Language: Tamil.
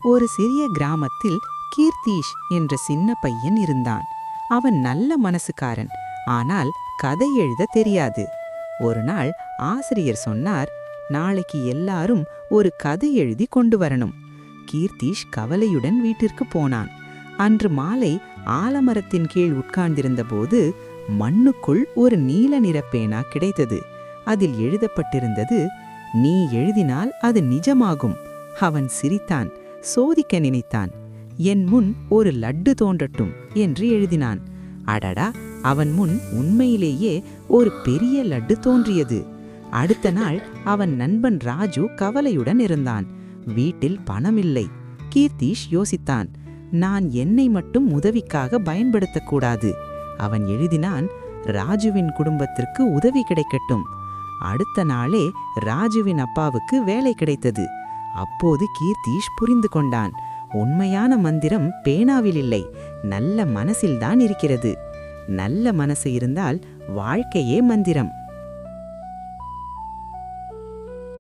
ஒரு சிறிய கிராமத்தில் கீர்த்தீஷ் என்ற சின்ன பையன் இருந்தான். அவன் நல்ல மனசுக்காரன், ஆனால் கதை எழுத தெரியாது. ஒரு நாள் ஆசிரியர் சொன்னார், நாளைக்கு எல்லாரும் ஒரு கதை எழுதி கொண்டு வரணும். கீர்த்தீஷ் கவலையுடன் வீட்டிற்கு போனான். அன்று மாலை ஆலமரத்தின் கீழ் உட்கார்ந்திருந்தபோது மண்ணுக்குள் ஒரு நீல நிற பேனா கிடைத்தது. அதில் எழுதப்பட்டிருந்தது, நீ எழுதினால் அது நிஜமாகும். அவன் சிரித்தான், சோதிக்க நினைத்தான். என் முன் ஒரு லட்டு தோன்றட்டும் என்று எழுதினான். அடடா, அவன் முன் உண்மையிலேயே ஒரு பெரிய லட்டு தோன்றியது. அடுத்த நாள் அவன் நண்பன் ராஜு கவலையுடன் இருந்தான். வீட்டில் பணமில்லை. கீர்த்தீஷ் யோசித்தான், நான் என்னை மட்டும் உதவிக்காக பயன்படுத்தக்கூடாது. அவன் எழுதினான், ராஜுவின் குடும்பத்திற்கு உதவி கிடைக்கட்டும். அடுத்த நாளே ராஜுவின் அப்பாவுக்கு வேலை கிடைத்தது. அப்போது கீர்த்தீஷ் புரிந்து கொண்டான், உண்மையான மந்திரம் பேனாவில் இல்லை, நல்ல மனசில்தான் இருக்கிறது. நல்ல மனசு இருந்தால் வாழ்க்கையே மந்திரம்.